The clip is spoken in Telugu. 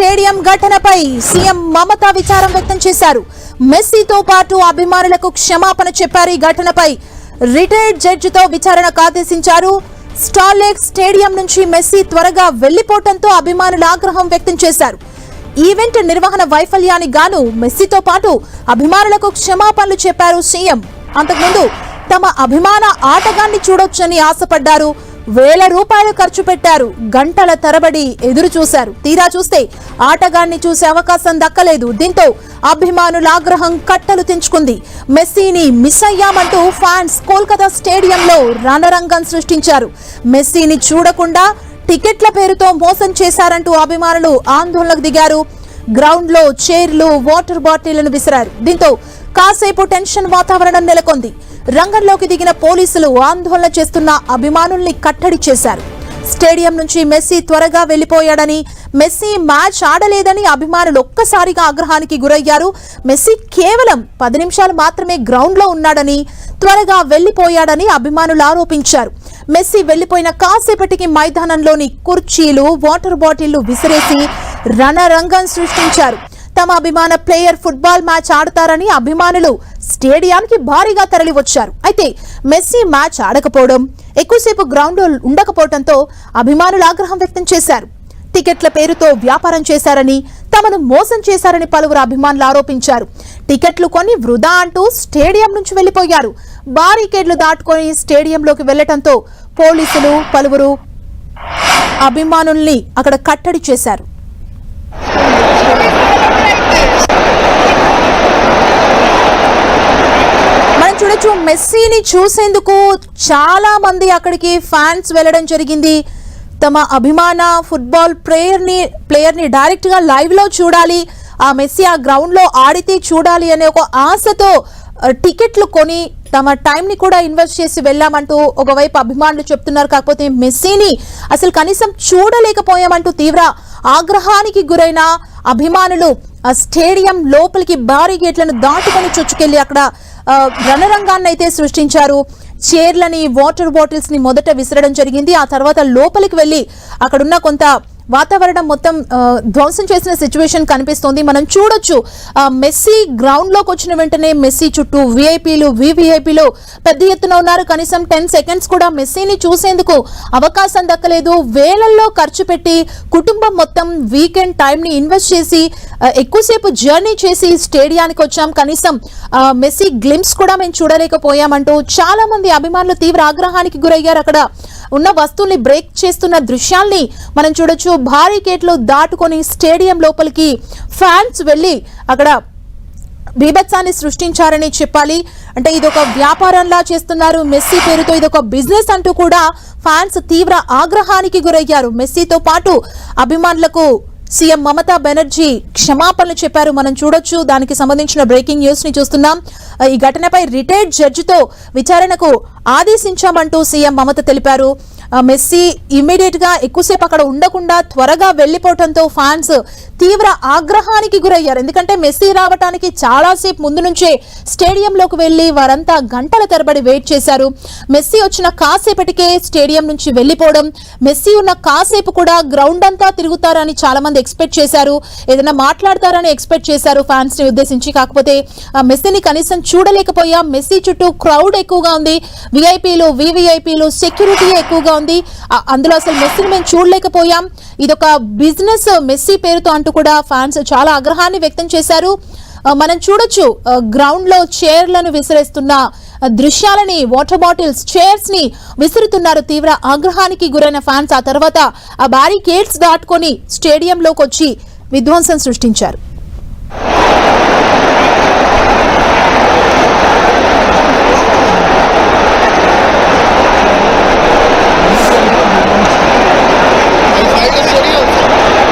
స్టేడియం ఘటనపై సీఎం మమత విచారం వ్యక్తం చేశారు. మెస్సీతో పాటు అభిమానులకు క్షమాపణ చెప్పారు. ఈ ఘటనపై రిటైర్డ్ జడ్జితో విచారణకు ఆదేశించారు. స్టార్లెక్ స్టేడియం నుంచి మెస్సీ త్వరగా వెళ్లిపోవడంతో అభిమానులు ఆగ్రహం వ్యక్తం చేశారు. ఈవెంట్ నిర్వహణ వైఫల్యానికి గాను మెస్సీతో పాటు అభిమానులకు క్షమాపణలు చెప్పారు సీఎం. అంతకుముందు తమ అభిమాన ఆటగాన్ని చూడొచ్చని ఆశపడ్డారు. వేల రూపాయలు ఖర్చు పెట్టారు. గంటల తరబడి ఎదురు చూశారు. తీరా చూస్తే ఆటగాన్ని చూసే అవకాశం దక్కలేదు. దీంతో అభిమానుల ఆగ్రహం కట్టలు తెంచుకుంది. మెస్సీని మిస్ అయ్యామంటూ ఫ్యాన్స్ కోల్కతా స్టేడియంలో రణరంగం సృష్టించారు. మెస్సీని చూడకుండా టికెట్ల పేరుతో మోసం చేశారంటూ అభిమానులు ఆందోళనకు దిగారు. గ్రౌండ్ లో చైర్లు, వాటర్ బాటిళ్లను విసిరారు. దీంతో కాసేపు టెన్షన్ వాతావరణం నెలకొంది. రంగంలోకి దిగిన పోలీసులు ఆందోళన చేస్తున్న అభిమానుల్ని కట్టడి చేశారు. స్టేడియం నుంచి మెస్సీ త్వరగా వెళ్లిపోయాడని, మెస్సీ మ్యాచ్ ఆడలేదని అభిమానులు ఒక్కసారిగా ఆగ్రహానికి గురయ్యారు. మెస్సీ కేవలం 10 నిమిషాలు మాత్రమే గ్రౌండ్ లో ఉన్నాడని, త్వరగా వెళ్లిపోయాడని అభిమానులు ఆరోపించారు. మెస్సీ వెళ్లిపోయిన కాసేపటికి మైదానంలోని కుర్చీలు, వాటర్ బాటిళ్లు విసిరేసి రణరంగం సృష్టించారు. తమ అభిమాన ప్లేయర్ ఫుట్బాల్ మ్యాచ్ ఆడతారని అభిమానులు స్టేడియానికి భారీగా తరలి వచ్చారు. అయితే మెస్సీ మ్యాచ్ ఆడకపోవడం, ఎక్కువసేపు గ్రౌండ్ ఉండకపోవడంతో అభిమానులు ఆగ్రహం వ్యక్తం చేశారు. టికెట్ల పేరుతో వ్యాపారం చేశారని, తమను మోసం చేశారని పలువురు అభిమానులు ఆరోపించారు. టికెట్లు కొని వృధా అంటూ స్టేడియం నుంచి వెళ్లిపోయారు. బారికేడ్లు దాటుకొని స్టేడియంలోకి వెళ్లడంతో పోలీసులు పలువురు అభిమానుల్ని అక్కడ కట్టడి చేశారు. చూడొచ్చు, మెస్సీని చూసేందుకు చాలా మంది అక్కడికి ఫ్యాన్స్ వెళ్ళడం జరిగింది. తమ అభిమాన ఫుట్బాల్ ప్లేయర్ని డైరెక్ట్ గా లైవ్ లో చూడాలి, ఆ మెస్సీ ఆ గ్రౌండ్ లో ఆడితే చూడాలి అనే ఒక ఆశతో టికెట్లు కొని తమ టైం ని కూడా ఇన్వెస్ట్ చేసి వెళ్ళామంటూ ఒకవైపు అభిమానులు చెప్తున్నారు. కాకపోతే మెస్సీని అసలు కనీసం చూడలేకపోయామంటూ తీవ్ర ఆగ్రహానికి గురైన అభిమానులు ఆ స్టేడియం లోపలికి భారీ గేట్లను దాటుకొని చొచ్చుకెళ్లి అక్కడ రణరంగాన్ని అయితే సృష్టించారు. చైర్లని, వాటర్ బాటిల్స్ ని మొదట విసరడం జరిగింది. ఆ తర్వాత లోపలికి వెళ్లి అక్కడున్న కొంత వాతావరణం మొత్తం ధ్వంసం చేసిన సిచ్యువేషన్ కనిపిస్తోంది. మనం చూడొచ్చు, మెస్సీ గ్రౌండ్ లోకి వచ్చిన వెంటనే మెస్సీ చుట్టూ విఐపీలు, వివిఐపీలు పెద్ద ఎత్తున ఉన్నారు. కనీసం 10 సెకండ్స్ కూడా మెస్సీని చూసేందుకు అవకాశం దక్కలేదు. వేలల్లో ఖర్చు పెట్టి కుటుంబం మొత్తం వీకెండ్ టైం ని ఇన్వెస్ట్ చేసి ఎక్కువసేపు జర్నీ చేసి స్టేడియానికి వచ్చాం, కనీసం మెస్సీ గ్లింప్స్ కూడా మేము చూడలేకపోయామంటూ చాలా మంది అభిమానులు తీవ్ర ఆగ్రహానికి గురయ్యారు. అక్కడ ఉన్న వస్తువుల్ని బ్రేక్ చేస్తున్న దృశ్యాల్ని మనం చూడొచ్చు. బారికేడ్లు దాటుకొని స్టేడియం లోపలికి ఫ్యాన్స్ వెళ్లి అక్కడ బీభత్సాన్ని సృష్టించారని చెప్పాలి. అంటే ఇదొక వ్యాపారంలా చేస్తున్నారు మెస్సీ పేరుతో, ఇదొక బిజినెస్ అంటూ కూడా ఫ్యాన్స్ తీవ్ర ఆగ్రహానికి గురయ్యారు. మెస్సీతో పాటు అభిమానులకు సీఎం మమతా బెనర్జీ క్షమాపణలు చెప్పారు. మనం చూడొచ్చు, దానికి సంబంధించిన బ్రేకింగ్ న్యూస్ ని చూస్తున్నాం. ఈ ఘటనపై రిటైర్డ్ జడ్జితో విచారణకు ఆదేశించామంటూ సీఎం మమత తెలిపారు. మెస్సీ ఇమ్మీడియట్ గా ఎక్కువసేపు అక్కడ ఉండకుండా త్వరగా వెళ్లిపోవడంతో ఫ్యాన్స్ తీవ్ర ఆగ్రహానికి గురయ్యారు. ఎందుకంటే మెస్సీ రావడానికి చాలాసేపు ముందు నుంచే స్టేడియంలోకి వెళ్లి వారంతా గంటల తరబడి వెయిట్ చేశారు. మెస్సీ వచ్చిన కాసేపటికే స్టేడియం నుంచి వెళ్లిపోవడం, మెస్సీ ఉన్న కాసేపు కూడా గ్రౌండ్ అంతా తిరుగుతారని చాలా మంది ఎక్స్పెక్ట్ చేశారు, ఏదైనా మాట్లాడతారని ఎక్స్పెక్ట్ చేశారు ఫ్యాన్స్ ని ఉద్దేశించి. కాకపోతే మెస్సీని కనీసం చూడలేకపోయాం. మెస్సీ చుట్టూ క్రౌడ్ ఎక్కువగా ఉంది, విఐపీలు, వివిఐపీలు, సెక్యూరిటీ ఎక్కువగా ఉంది. అందులో అసలు మెస్సీని మేము చూడలేకపోయాం, ఇదొక బిజినెస్ మెస్సీ పేరుతో అంటూ కూడా ఫ్యాన్స్ చాలా ఆగ్రహాన్ని వ్యక్తం చేశారు. మనం చూడొచ్చు, గ్రౌండ్ లో చైర్లను విసిరేస్తున్న దృశ్యాలని, వాటర్ బాటిల్స్, చైర్స్ ని విసురుతున్నారు తీవ్ర ఆగ్రహానికి గురైన ఫ్యాన్స్. ఆ తర్వాత ఆ బారికేడ్స్ దాటుకొని స్టేడియంలోకి వచ్చి విధ్వంసం సృష్టించారు.